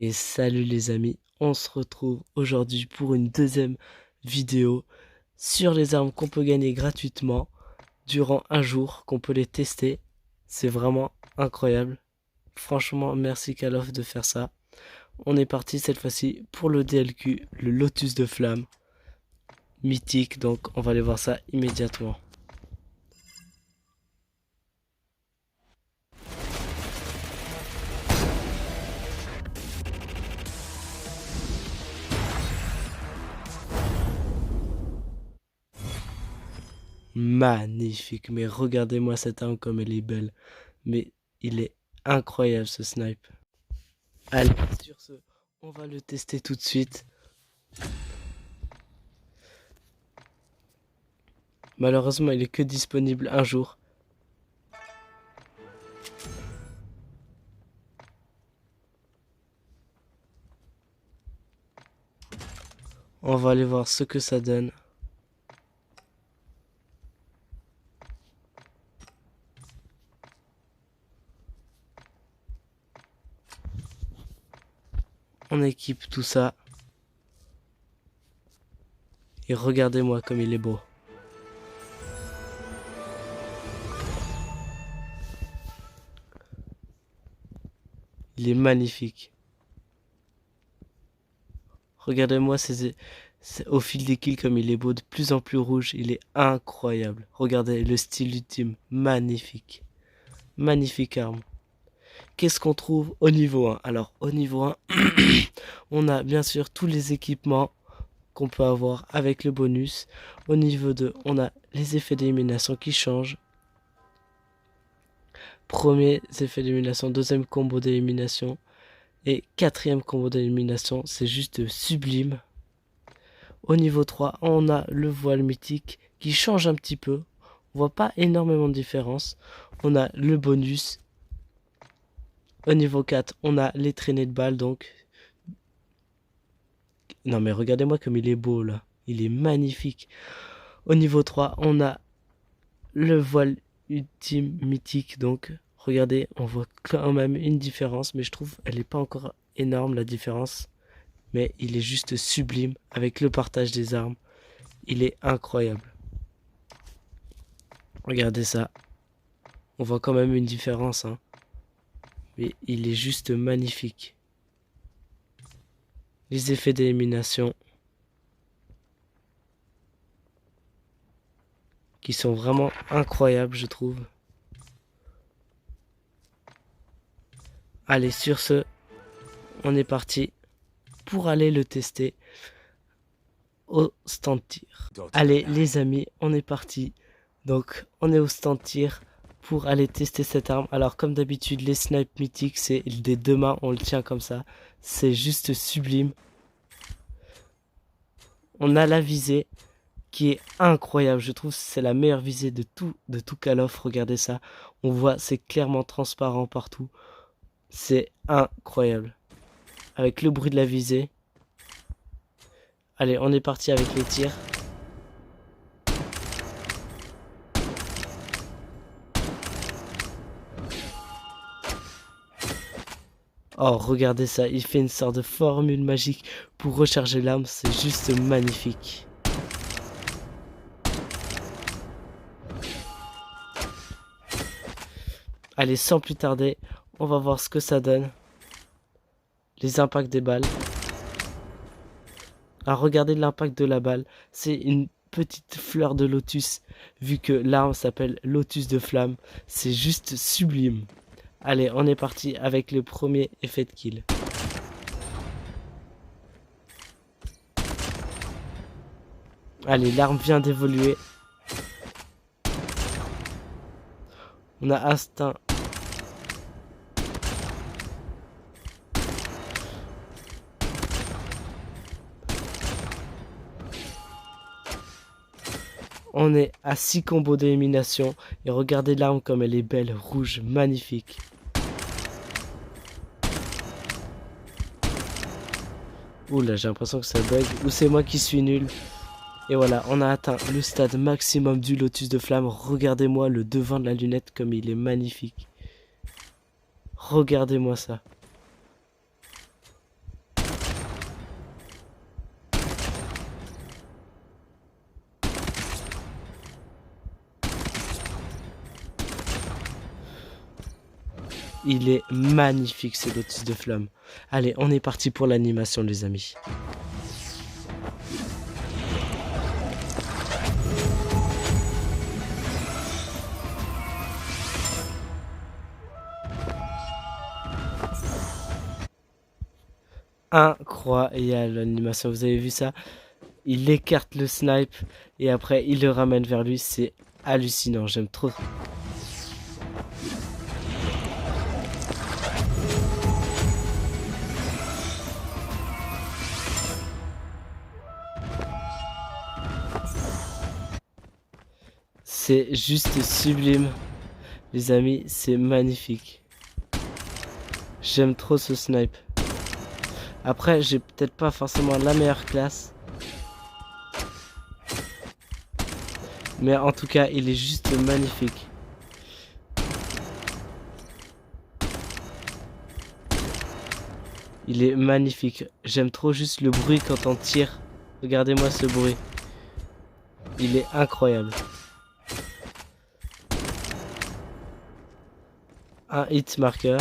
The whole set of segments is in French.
Et salut les amis, on se retrouve aujourd'hui pour une deuxième vidéo sur les armes qu'on peut gagner gratuitement durant un jour, qu'on peut les tester. C'est vraiment incroyable. Franchement, merci Call of de faire ça. On est parti cette fois-ci pour le DLQ, le Lotus de Flamme, mythique, donc on va aller voir ça immédiatement. Magnifique, mais regardez-moi cette arme comme elle est belle. Mais il est incroyable ce snipe. Allez, sur ce, on va le tester tout de suite. Malheureusement, il est que disponible un jour. On va aller voir ce que ça donne. On équipe tout ça. Et regardez-moi comme il est beau. Il est magnifique. Regardez-moi au fil des kills comme il est beau, de plus en plus rouge. Il est incroyable. Regardez le style ultime, magnifique. Magnifique arme. Qu'est-ce qu'on trouve au niveau 1? Alors au niveau 1, on a bien sûr tous les équipements qu'on peut avoir avec le bonus. Au niveau 2, on a les effets d'élimination qui changent. Premier effet d'élimination, deuxième combo d'élimination et quatrième combo d'élimination, c'est juste sublime. Au niveau 3, on a le voile mythique qui change un petit peu. On voit pas énormément de différence. On a le bonus. Au niveau 4, on a les traînées de balles donc. Non mais regardez-moi comme il est beau là. Il est magnifique. Au niveau 3, on a le voile ultime mythique donc. Regardez, on voit quand même une différence, mais je trouve elle n'est pas encore énorme la différence. Mais il est juste sublime avec le partage des armes. Il est incroyable. Regardez ça. On voit quand même une différence, hein. Mais il est juste magnifique. Les effets d'élimination qui sont vraiment incroyables, je trouve. Allez, sur ce, on est parti pour aller le tester au stand tir. Allez, les amis, on est parti. Donc, on est au stand tir pour aller tester cette arme. Alors, comme d'habitude, les snipes mythiques, c'est des deux mains, on le tient comme ça. C'est juste sublime. On a la visée qui est incroyable. Je trouve que c'est la meilleure visée de tout Call of. Regardez ça. On voit, c'est clairement transparent partout. C'est incroyable. Avec le bruit de la visée. Allez, on est parti avec les tirs. Oh, regardez ça. Il fait une sorte de formule magique pour recharger l'arme. C'est juste magnifique. Allez, sans plus tarder, on va voir ce que ça donne. Les impacts des balles. Ah, regardez l'impact de la balle. C'est une petite fleur de lotus. Vu que l'arme s'appelle Lotus de Flamme. C'est juste sublime. Allez, on est parti avec le premier effet de kill. Allez, l'arme vient d'évoluer. On a instinct. On est à 6 combos d'élimination. Et regardez l'arme comme elle est belle, rouge, magnifique. Oula, j'ai l'impression que ça bug. Ou c'est moi qui suis nul. Et voilà, on a atteint le stade maximum du Lotus de Flamme. Regardez-moi le devant de la lunette comme il est magnifique. Regardez-moi ça. Il est magnifique ce lotus de flamme. Allez, on est parti pour l'animation les amis. Incroyable l'animation, vous avez vu ça? Il écarte le snipe et après il le ramène vers lui, c'est hallucinant, j'aime trop. C'est juste sublime, les amis, c'est magnifique. J'aime trop ce snipe. Après, j'ai peut-être pas forcément la meilleure classe. Mais en tout cas, il est juste magnifique. Il est magnifique. J'aime trop juste le bruit quand on tire. Regardez-moi ce bruit. Il est incroyable. Un hit marker.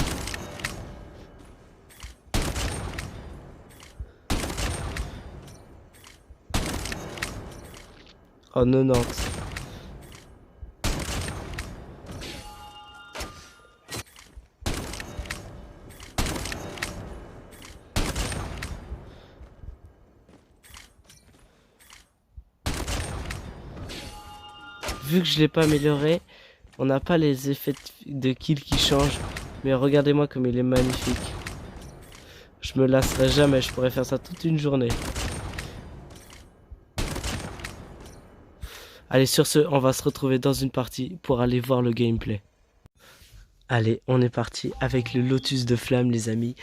Oh 90. Vu que je l'ai pas amélioré, on n'a pas les effets de kill qui changent. Mais regardez-moi comme il est magnifique. Je me lasserai jamais, je pourrais faire ça toute une journée. Allez, sur ce, on va se retrouver dans une partie pour aller voir le gameplay. Allez, on est parti avec le lotus de flamme, les amis.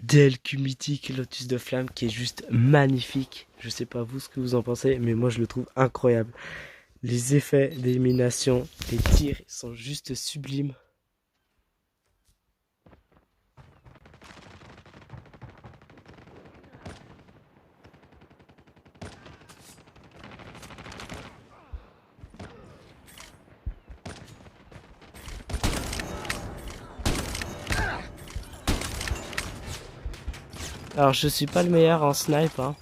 DLQ mythique, lotus de flamme qui est juste magnifique. Je sais pas vous ce que vous en pensez, mais moi je le trouve incroyable. Les effets d'élimination, les tirs sont juste sublimes. Alors je suis pas le meilleur en snipe, hein.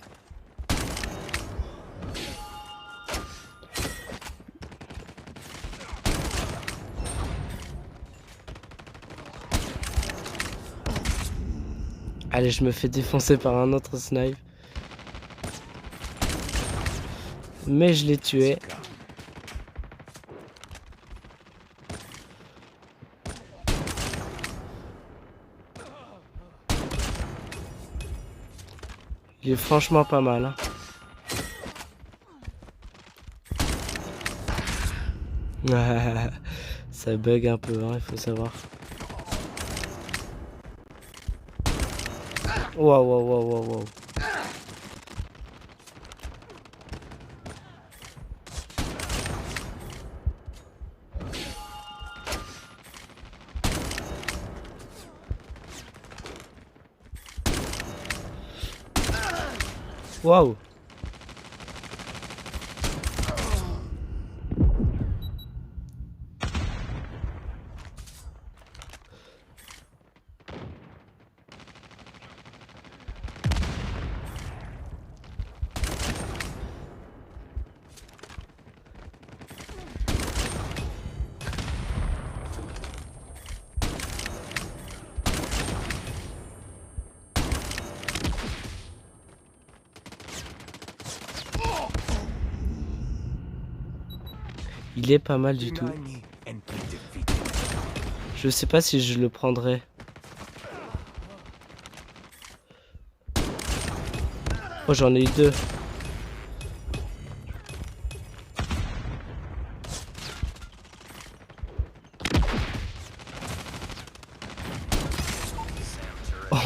Allez, je me fais défoncer par un autre snipe. Mais je l'ai tué. Il est franchement pas mal, hein. Ça bug un peu, hein, il faut savoir. Waouh, waouh, waouh, waouh, waouh. Waouh. Il est pas mal du tout. Je sais pas si je le prendrai. Oh, j'en ai eu deux.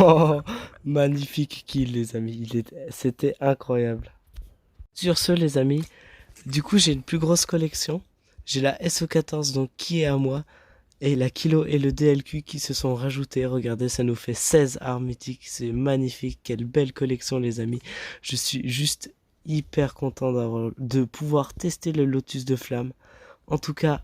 Oh, magnifique kill les amis. C'était incroyable. Sur ce les amis, du coup j'ai une plus grosse collection. J'ai la SO14 donc qui est à moi. Et la Kilo et le DLQ qui se sont rajoutés. Regardez, ça nous fait 16 armes mythiques. C'est magnifique. Quelle belle collection, les amis. Je suis juste hyper content de pouvoir tester le Lotus de Flamme. En tout cas,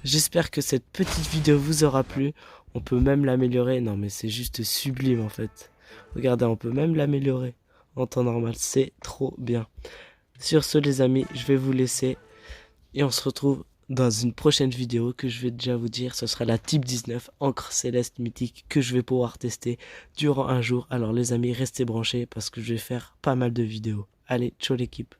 J'espère que cette petite vidéo vous aura plu. On peut même l'améliorer. Non mais c'est juste sublime en fait. Regardez, on peut même l'améliorer en temps normal. C'est trop bien. Sur ce les amis, je vais vous laisser. Et on se retrouve dans une prochaine vidéo que je vais déjà vous dire. Ce sera la Type 19 encre céleste mythique que je vais pouvoir tester durant un jour. Alors les amis, restez branchés parce que je vais faire pas mal de vidéos. Allez, ciao l'équipe.